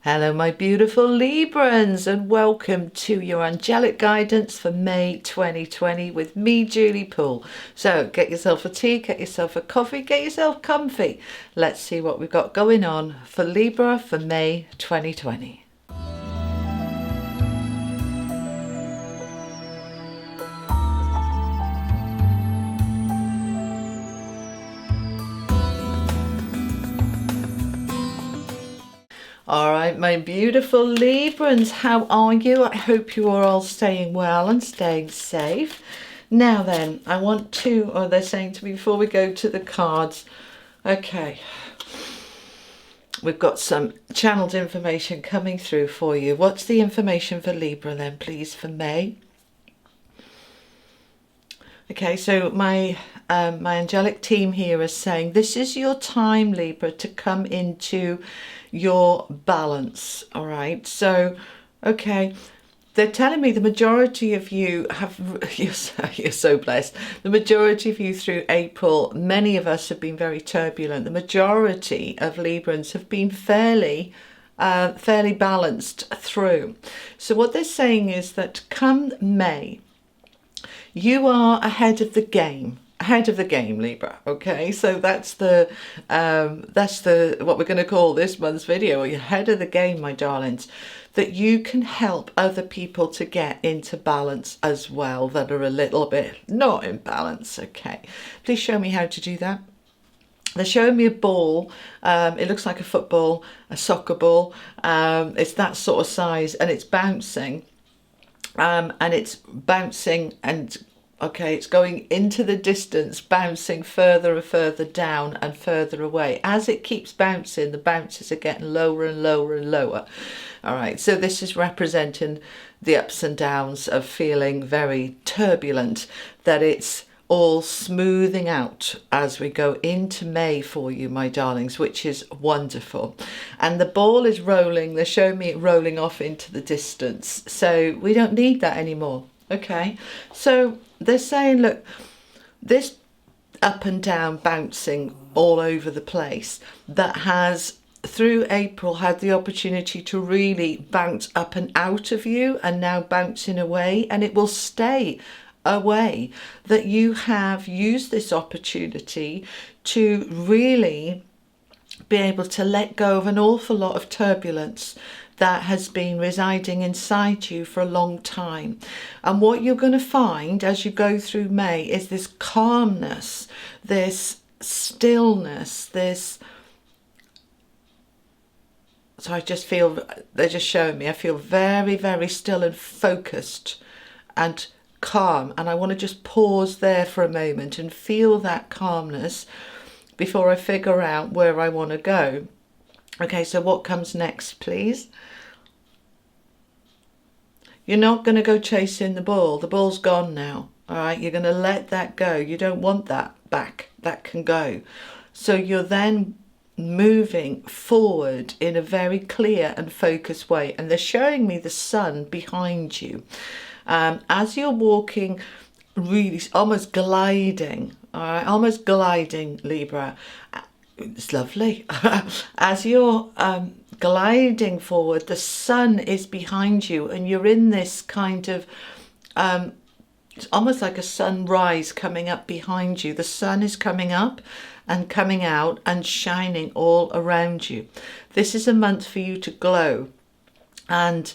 Hello my beautiful Librans, and welcome to your angelic guidance for May 2020 with me, Julie Poole. So get yourself a tea, get yourself a coffee, get yourself comfy. Let's see what we've got going on for Libra for May 2020. All right, my beautiful Librans, how are you? I hope you are all staying well and staying safe. Now then, I want to, they're saying to me before we go to the cards, okay, we've got some channeled information coming through for you. What's the information for Libra then, please, for May? Okay, so my angelic team here is saying this is your time, Libra, to come into your balance. All right, so okay, they're telling me the majority of you have, you're so blessed, the majority of you through April, many of us have been very turbulent. The majority of Librans have been fairly balanced through. So what they're saying is that come May, you are ahead of the game. Libra. Okay, so that's the what we're going to call this month's video. You're ahead of the game, my darlings, that you can help other people to get into balance as well, that are a little bit not in balance. Okay, please show me how to do that. They're showing me a ball. It looks like a football, a soccer ball. It's that sort of size, and it's bouncing. And okay, it's going into the distance, bouncing further and further down and further away. As it keeps bouncing, the bounces are getting lower and lower and lower. All right, so this is representing the ups and downs of feeling very turbulent, that it's all smoothing out as we go into May for you, my darlings, which is wonderful. And the ball is rolling. They're showing me it rolling off into the distance. So we don't need that anymore. Okay, so they're saying, look, this up and down bouncing all over the place that has through April had the opportunity to really bounce up and out of you and now bouncing away, and it will stay away, that you have used this opportunity to really be able to let go of an awful lot of turbulence that has been residing inside you for a long time. And what you're going to find as you go through May is this calmness, this stillness, this, so I just feel, they're just showing me, I feel very, very still and focused and calm, and I want to just pause there for a moment and feel that calmness before I figure out where I want to go. Okay, so what comes next, please? You're not going to go chasing the ball. The ball's gone now. All right, you're going to let that go. You don't want that back. That can go. So you're then moving forward in a very clear and focused way. And they're showing me the sun behind you. As you're walking, really almost gliding, all right, almost gliding, Libra. It's lovely. As you're gliding forward, the sun is behind you, and you're in this kind of, it's almost like a sunrise coming up behind you. The sun is coming up and coming out and shining all around you. This is a month for you to glow and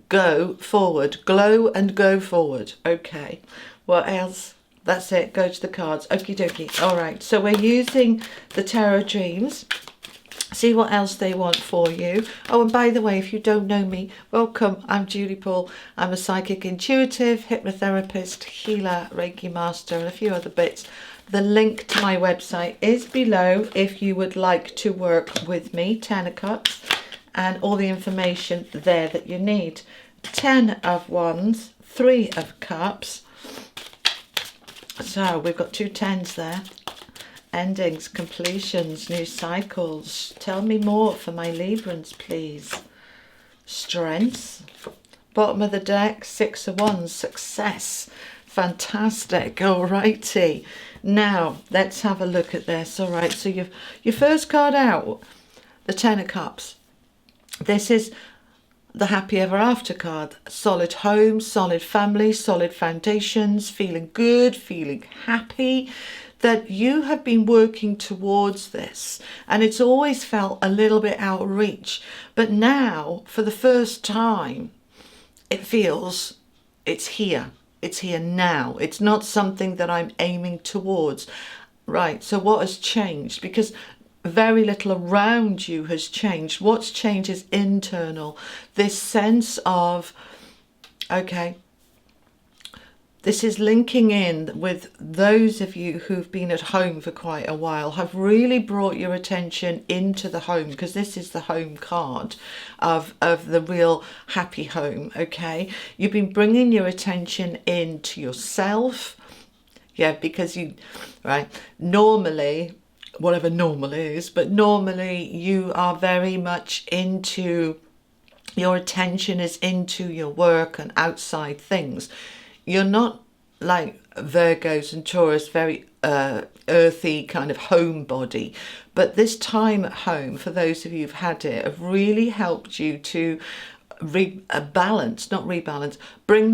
go forward, glow and go forward. Okay, what else? That's it, go to the cards. Okie dokie. All right, so we're using the Tarot Dreams. See what else they want for you. Oh, and by the way, if you don't know me, welcome. I'm Julie Poole. I'm a psychic intuitive, hypnotherapist, healer, Reiki master, and a few other bits. The link to my website is below if you would like to work with me. 10 of Cups. And all the information there that you need. 10 of Wands, 3 of Cups. So we've got 2 10s there. Endings, completions, new cycles. Tell me more for my Librans, please. Strengths. Bottom of the deck, 6 of Wands, success. Fantastic. Alrighty. Now let's have a look at this. All right. So your first card out, the 10 of Cups. This is the happy ever after card. Solid home, solid family, solid foundations, feeling good, feeling happy, that you have been working towards this, and it's always felt a little bit out of reach. But now, for the first time, it feels it's here. It's here now. It's not something that I'm aiming towards. Right, so what has changed? Because very little around you has changed. What's changed is internal. This sense of, okay, this is linking in with those of you who've been at home for quite a while, have really brought your attention into the home, because this is the home card of the real happy home, okay? You've been bringing your attention into yourself, yeah, because you, right, normally, whatever normal is, but normally you are very much into, your attention is into your work and outside things. You're not like Virgos and Taurus, very earthy kind of homebody, but this time at home, for those of you who've had it, have really helped you to bring the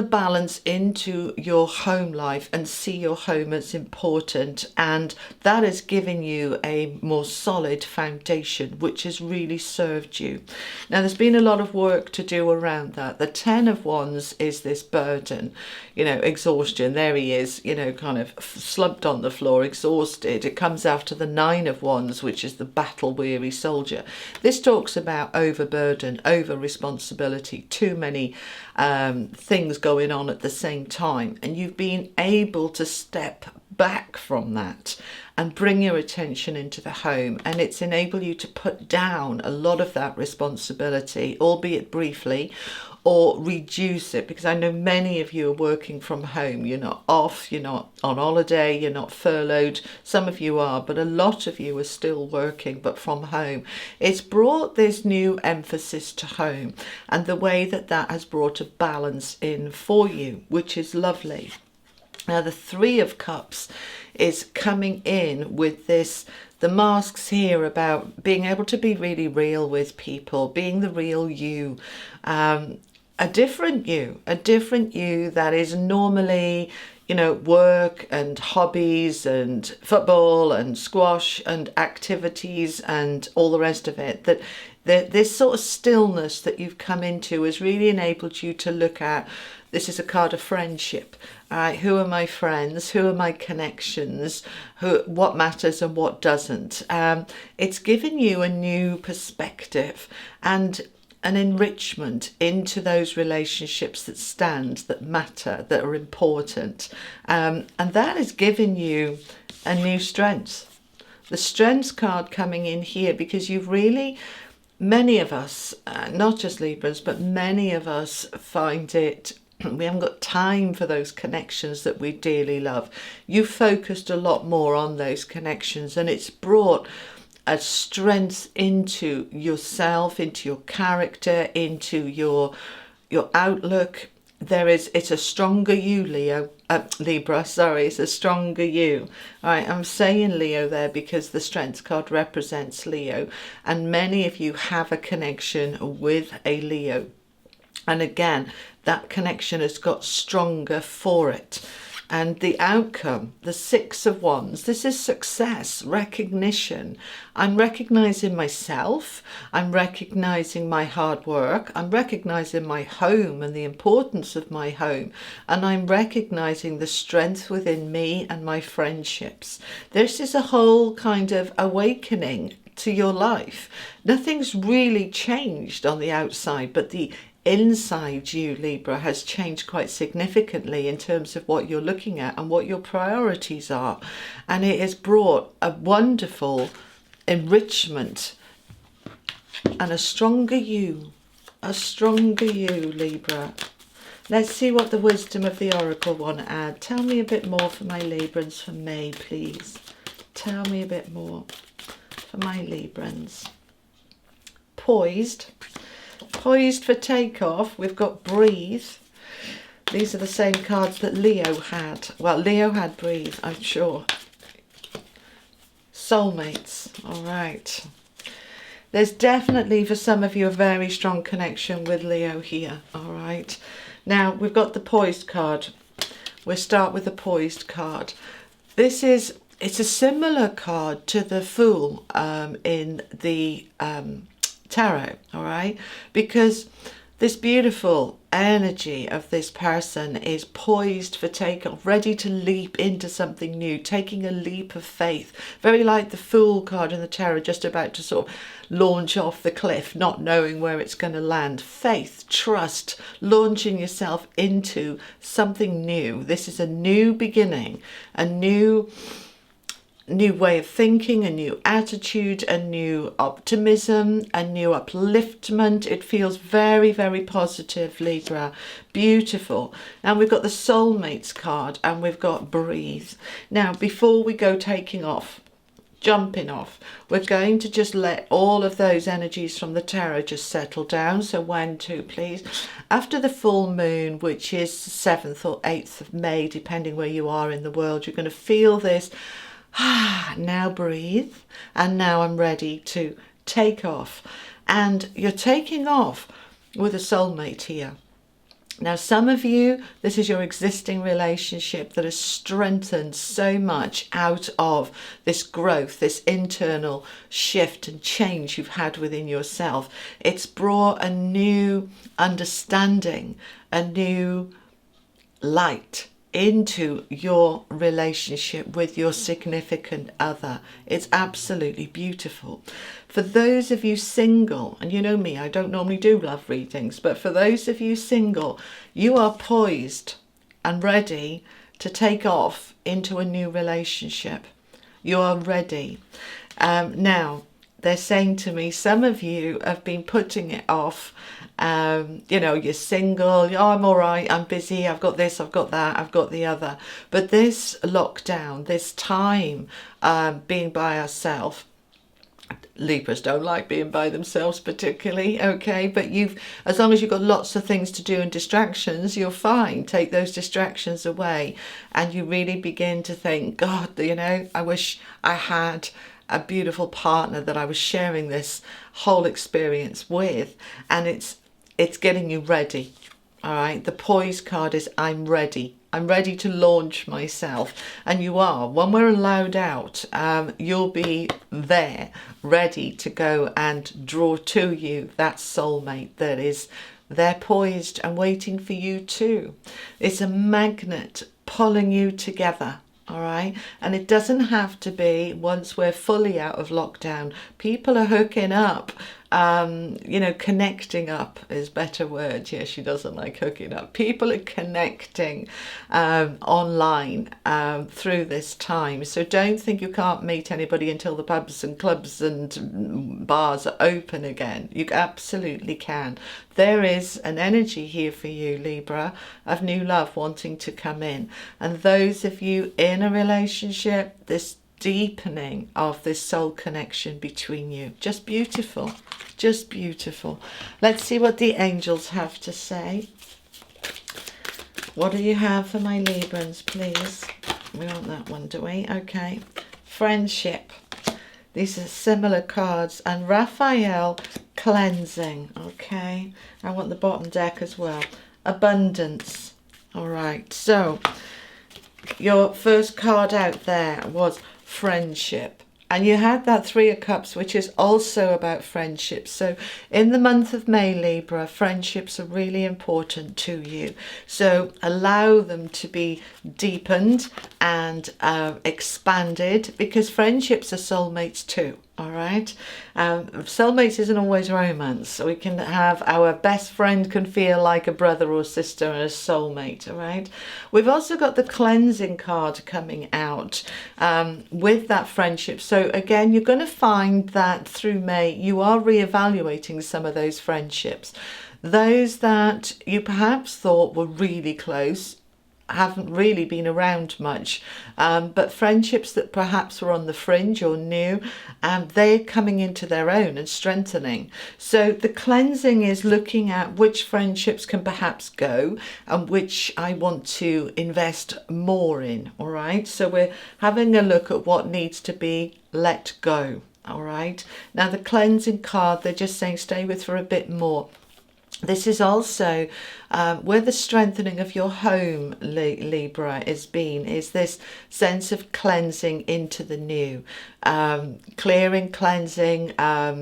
balance into your home life and see your home as important, and that has given you a more solid foundation, which has really served you. Now, there's been a lot of work to do around that. The 10 of Wands is this burden, you know, exhaustion. There he is, you know, kind of slumped on the floor, exhausted. It comes after the 9 of Wands, which is the battle-weary soldier. This talks about overburden, over responsibility, too many things going on at the same time, and you've been able to step back from that and bring your attention into the home, and it's enabled you to put down a lot of that responsibility, albeit briefly, or reduce it, because I know many of you are working from home. You're not off, you're not on holiday, you're not furloughed. Some of you are, but a lot of you are still working, but from home. It's brought this new emphasis to home, and the way that that has brought a balance in for you, which is lovely. Now, the 3 of Cups is coming in with this, the masks here, about being able to be really real with people, being the real you, a different you that is normally, you know, work and hobbies and football and squash and activities and all the rest of it, that this sort of stillness that you've come into has really enabled you to look at, this is a card of friendship. All right, who are my friends? Who are my connections? What matters and what doesn't? It's given you a new perspective and an enrichment into those relationships that stand, that matter, that are important. And that has given you a new strength. The strengths card coming in here, because you've really, many of us, not just Librans, but many of us find it, we haven't got time for those connections that we dearly love. You focused a lot more on those connections, and it's brought a strength into yourself, into your character, into your outlook. It's a stronger you, Libra, sorry, it's a stronger you. All right, I'm saying Leo there because the strength card represents Leo, and many of you have a connection with a Leo. And again, that connection has got stronger for it. And the outcome, the 6 of Wands, this is success, recognition. I'm recognizing myself. I'm recognizing my hard work. I'm recognizing my home and the importance of my home. And I'm recognizing the strength within me and my friendships. This is a whole kind of awakening to your life. Nothing's really changed on the outside, but the inside you, Libra, has changed quite significantly in terms of what you're looking at and what your priorities are, and it has brought a wonderful enrichment and a stronger you, Libra. Let's see what the wisdom of the oracle want to add. Tell me a bit more for my Librans for May, please. Tell me a bit more for my Librans. Poised for takeoff. We've got breathe. These are the same cards that Leo had. Well, Leo had breathe, I'm sure. Soulmates. All right. There's definitely, for some of you, a very strong connection with Leo here, all right? Now, we've got the Poised card. We'll start with the Poised card. It's a similar card to the Fool in the tarot, all right? Because this beautiful energy of this person is poised for takeoff, ready to leap into something new, taking a leap of faith. Very like the Fool card in the tarot, just about to sort of launch off the cliff, not knowing where it's going to land. Faith, trust, launching yourself into something new. This is a new beginning, a new way of thinking, a new attitude, a new optimism, a new upliftment. It feels very, very positive, Libra. Beautiful. And we've got the Soulmates card, and we've got Breathe. Now, before we go taking off, jumping off, we're going to just let all of those energies from the tarot just settle down. So 1, 2, please. After the full moon, which is 7th or 8th of May, depending where you are in the world, you're going to feel this. Now breathe, and now I'm ready to take off. And you're taking off with a soulmate here. Now, some of you, this is your existing relationship that has strengthened so much out of this growth, this internal shift and change you've had within yourself. It's brought a new understanding, a new light into your relationship with your significant other. It's absolutely beautiful. For those of you single, and you know me, I don't normally do love readings, but for those of you single, you are poised and ready to take off into a new relationship. You are ready. Now, they're saying to me, some of you have been putting it off. You know, you're single, oh, I'm all right, I'm busy, I've got this, I've got that, I've got the other. But this lockdown, this time being by ourselves, Libras don't like being by themselves particularly, okay? But as long as you've got lots of things to do and distractions, you're fine. Take those distractions away, and you really begin to think, God, you know, I wish I had a beautiful partner that I was sharing this whole experience with. And it's getting you ready, all right? The Poise card is I'm ready. I'm ready to launch myself. And you are. When we're allowed out, you'll be there, ready to go and draw to you that soulmate that is there poised and waiting for you too. It's a magnet pulling you together. All right, and it doesn't have to be once we're fully out of lockdown. People are hooking up, you know, connecting up is a better word. Yeah, she doesn't like hooking up. People are connecting online through this time. So don't think you can't meet anybody until the pubs and clubs and bars are open again. You absolutely can. There is an energy here for you, Libra, of new love wanting to come in. And those of you in a relationship, this deepening of this soul connection between you. Just beautiful. Just beautiful. Let's see what the angels have to say. What do you have for my Librans, please? We want that one, do we? Okay. Friendship. These are similar cards. And Raphael, cleansing. Okay. I want the bottom deck as well. Abundance. All right. So your first card out there was friendship. And you had that Three of Cups, which is also about friendship. So in the month of May, Libra, friendships are really important to you. So allow them to be deepened and expanded, because friendships are soulmates too. All right. Soulmates isn't always romance. We can have our best friend can feel like a brother or sister and a soulmate. All right. We've also got the cleansing card coming out with that friendship. So again, you're going to find that through May, you are reevaluating some of those friendships. Those that you perhaps thought were really close haven't really been around much, but friendships that perhaps were on the fringe or new, they're coming into their own and strengthening. So the cleansing is looking at which friendships can perhaps go and which I want to invest more in. All right, so we're having a look at what needs to be let go. All right. Now the cleansing card, they're just saying stay with for a bit more. This is also where the strengthening of your home, Libra, is this sense of cleansing into the new. Clearing, cleansing,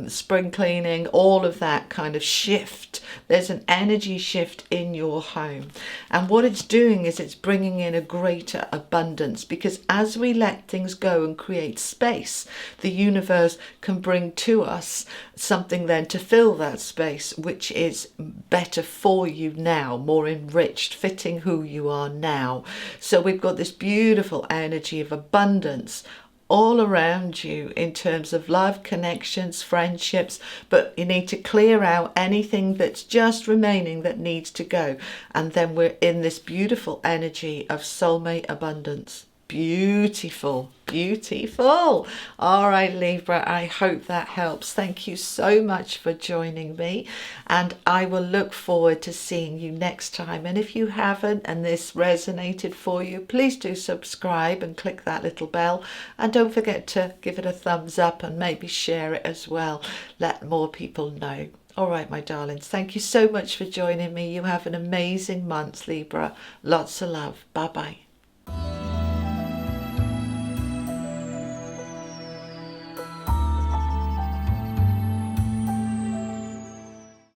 spring cleaning, all of that kind of shift. There's an energy shift in your home. And what it's doing is it's bringing in a greater abundance, because as we let things go and create space, the universe can bring to us something then to fill that space, which is better for you now, more enriched, fitting who you are now. So we've got this beautiful energy of abundance all around you in terms of love, connections, friendships, but you need to clear out anything that's just remaining that needs to go. And then we're in this beautiful energy of soulmate abundance. Beautiful, beautiful. All right, Libra, I hope that helps. Thank you so much for joining me, and I will look forward to seeing you next time. And if you haven't and this resonated for you, please do subscribe and click that little bell, and don't forget to give it a thumbs up and maybe share it as well. Let more people know. All right, my darlings, thank you so much for joining me. You have an amazing month, Libra. Lots of love. Bye bye.